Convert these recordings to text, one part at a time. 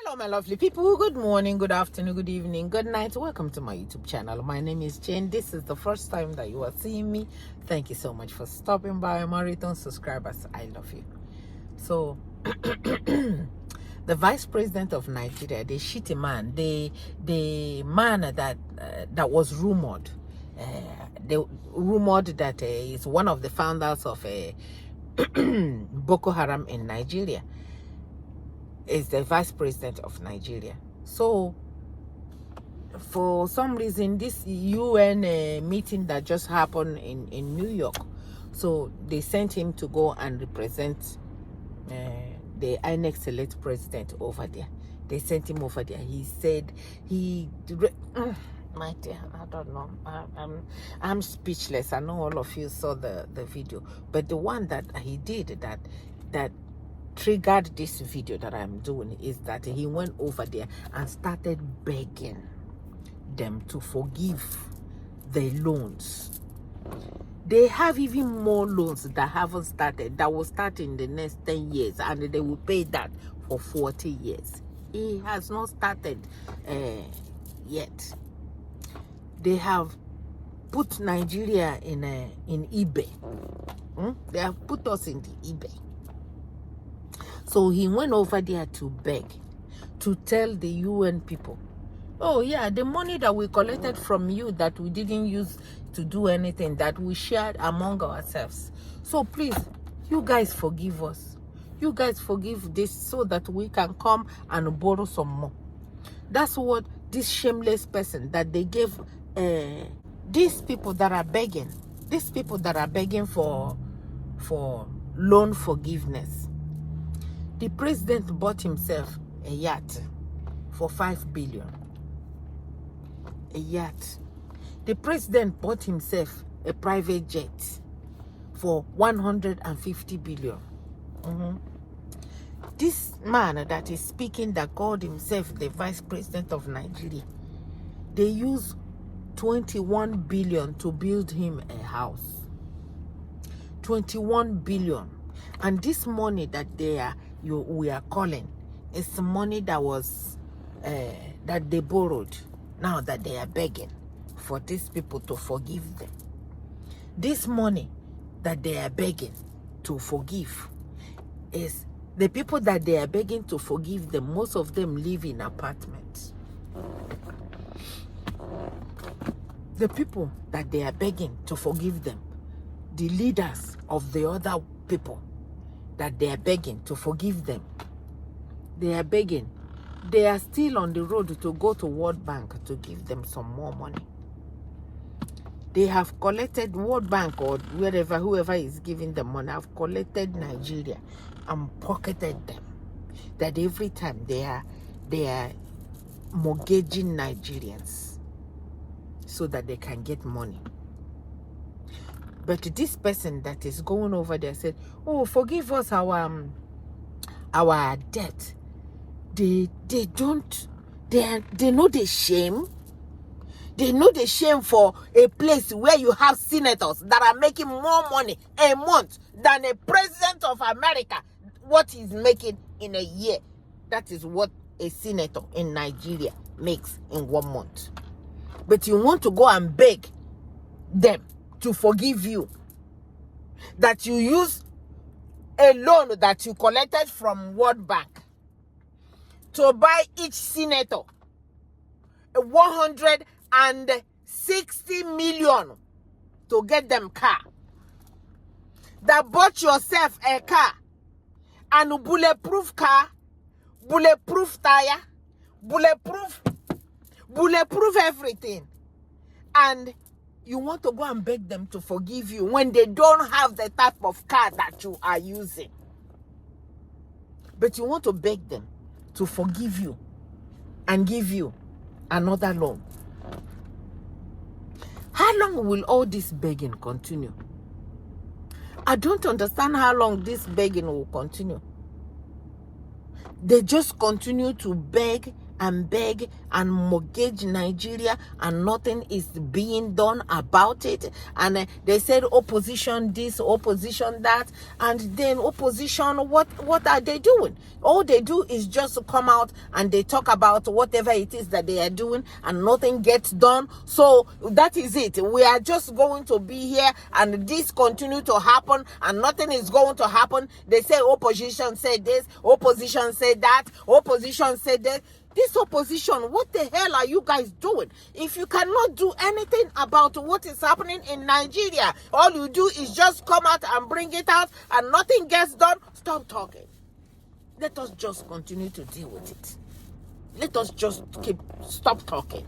Hello, my lovely people. Good morning, good afternoon, good evening, good night. Welcome to my YouTube channel. My name is Jane. This is the first time that you are seeing me. Thank you so much for stopping by. My return subscribers, I love you. So, the vice president of Nigeria, the shitty man, the man that was rumored, they rumored that is one of the founders of Boko Haram in Nigeria, is the vice president of Nigeria. So for some reason, this UN meeting that just happened in New York, so they sent him to go and represent the INEC select president over there. They sent him over there. He said my dear, I don't know. I'm speechless. I know all of you saw the video, but the one that he did that triggered this video that I'm doing is that he went over there and started begging them to forgive the loans. They have even more loans that haven't started, that will start in the next 10 years, and they will pay that for 40 years. It has not started yet. They have put Nigeria in eBay. They have put us in the eBay. So he went over there to beg, to tell the UN people, oh yeah, the money that we collected from you that we didn't use to do anything, that we shared among ourselves. So please, you guys forgive us. You guys forgive this so that we can come and borrow some more. That's what this shameless person that they gave these people that are begging, for loan forgiveness. The president bought himself a yacht for 5 billion. A yacht. The president bought himself a private jet for 150 billion. This man that is speaking, that called himself the vice president of Nigeria, they used 21 billion to build him a house. 21 billion. And this money that we are calling is the money that was that they borrowed. Now that they are begging for these people to forgive them. This money that they are begging to forgive is the people that they are begging to forgive them. Most of them live in apartments. The people that they are begging to forgive them, the leaders of the other people that they are begging to forgive them, they are begging. They are still on the road to go to World Bank to give them some more money. They have collected, World Bank or wherever, whoever is giving them money, have collected Nigeria and pocketed them. That every time they are mortgaging Nigerians so that they can get money. But this person that is going over there said, oh, forgive us our debt. They know the shame. They know the shame for a place where you have senators that are making more money a month than a president of America, what he's making in a year. That is what a senator in Nigeria makes in 1 month. But you want to go and beg them to forgive you, that you use a loan that you collected from World Bank to buy each senator 160 million to get them car. That bought yourself a car, and a bulletproof car, bulletproof tire, bulletproof everything. And you want to go and beg them to forgive you when they don't have the type of car that you are using. But you want to beg them to forgive you and give you another loan. How long will all this begging continue? I don't understand how long this begging will continue. They just continue to beg and beg and mortgage Nigeria, and nothing is being done about it. And they said opposition this, opposition that, and then opposition, what are they doing? All they do is just come out and they talk about whatever it is that they are doing, and nothing gets done. So that is it. We are just going to be here, and this continue to happen, and nothing is going to happen. They say opposition said this, opposition said that, opposition said that. This opposition, what the hell are you guys doing? If you cannot do anything about what is happening in Nigeria, all you do is just come out and bring it out, and nothing gets done, stop talking. Let us just continue to deal with it. Let us just stop talking.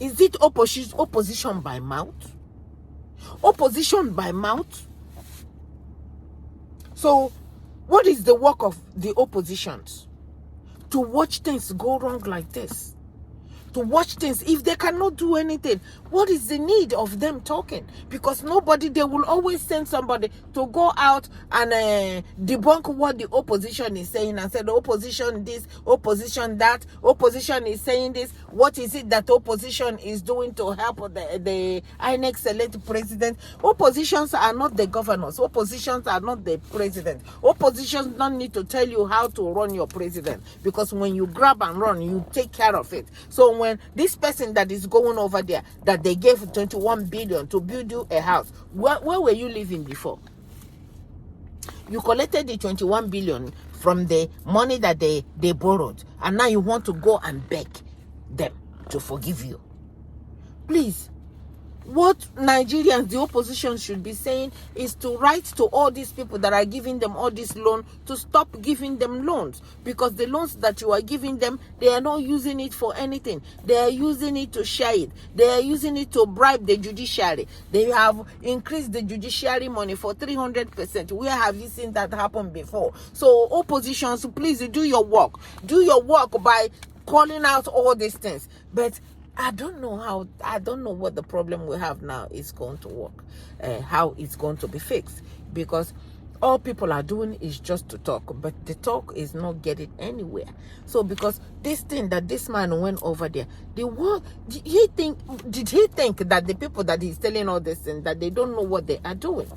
Is it opposition by mouth? Opposition by mouth? So, what is the work of the oppositions? To watch things go wrong like this. To watch things, if they cannot do anything, what is the need of them talking? Because they will always send somebody to go out and debunk what the opposition is saying, and say the opposition this, opposition that, opposition is saying this. What is it that opposition is doing to help the INEC select president? Oppositions are not the governors. Oppositions are not the president. Oppositions don't need to tell you how to run your president, because when you grab and run, you take care of it. So when this person that is going over there, that they gave 21 billion to build you a house, where were you living before? You collected the 21 billion from the money that they borrowed, and now you want to go and beg them to forgive you. Please, what Nigerians, the opposition, should be saying is to write to all these people that are giving them all this loan to stop giving them loans, because the loans that you are giving them, they are not using it for anything. They are using it to share it. They are using it to bribe the judiciary. They have increased the judiciary money for 300%. Where have you seen that happen before? So oppositions, please do your work. Do your work by calling out all these things. But I don't know what the problem we have now is going to work, how it's going to be fixed, because all people are doing is just to talk, but the talk is not getting anywhere. So because this thing that this man went over there, did he think that the people that he's telling all this thing, that they don't know what they are doing?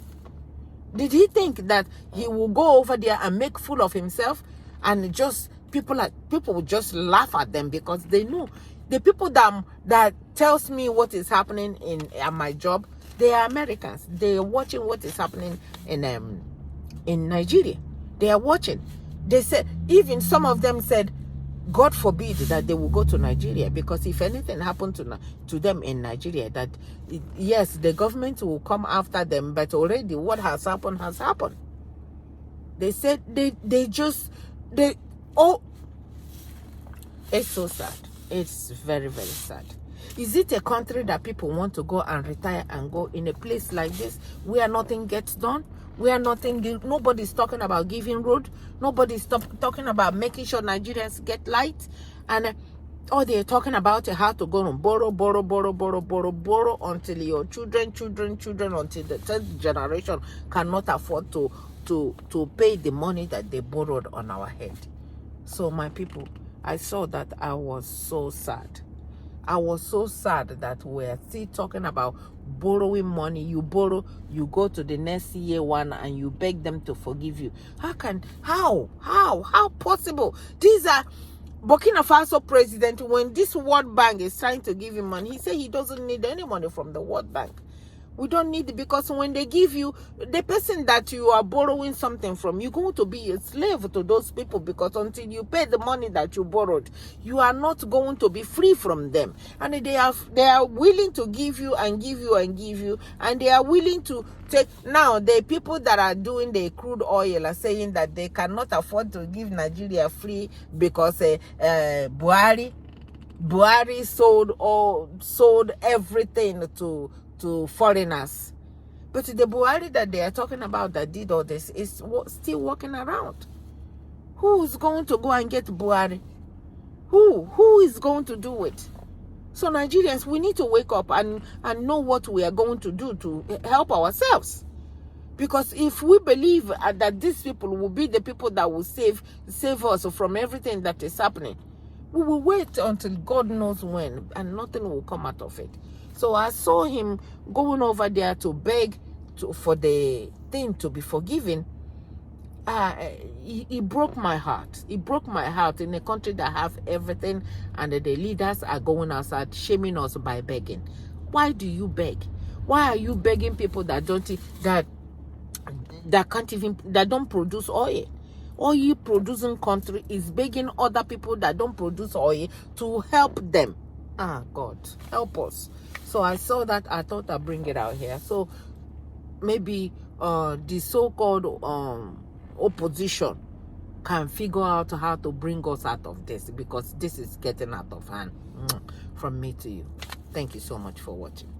Did he think that he will go over there and make fool of himself, and just people will just laugh at them, because they know? The people that tells me what is happening at my job, they are Americans. They are watching what is happening in Nigeria. They are watching. They said, even some of them said, God forbid that they will go to Nigeria, because if anything happened to them in Nigeria, that yes, the government will come after them, but already what has happened has happened. They said it's so sad. It's very, very sad. Is it a country that people want to go and retire and go in a place like this where nothing gets done? Where nobody's talking about giving road. Nobody's talking about making sure Nigerians get light. And all they're talking about is how to go and borrow until your children, until the third generation cannot afford to pay the money that they borrowed on our head. So my people, I saw that. I was so sad. I was so sad that we're still talking about borrowing money. You borrow, you go to the next year one and you beg them to forgive you. How possible? These are Burkina Faso president. When this World Bank is trying to give him money, he said he doesn't need any money from the World Bank. We don't need it, because when they give you, the person that you are borrowing something from, you're going to be a slave to those people, because until you pay the money that you borrowed, you are not going to be free from them. And they are willing to give you and give you and give you, and they are willing to take. Now the people that are doing the crude oil are saying that they cannot afford to give Nigeria free, because Buhari sold everything to foreigners. But the Buhari that they are talking about that did all this is still walking around. Who's going to go and get Buhari? Who is going to do it? So Nigerians, we need to wake up and know what we are going to do to help ourselves. Because if we believe that these people will be the people that will save us from everything that is happening, We will wait until God knows when, and nothing will come out of it. So I saw him going over there to beg for the thing to be forgiven. He broke my heart. He broke my heart in a country that have everything, and the leaders are going outside shaming us by begging. Why do you beg? Why are you begging people that don't that don't produce oil? Oil producing country is begging other people that don't produce oil to help them. God help us. So I saw that. I thought I'd bring it out here. So maybe the so-called opposition can figure out how to bring us out of this, because this is getting out of hand. From me to you. Thank you so much for watching.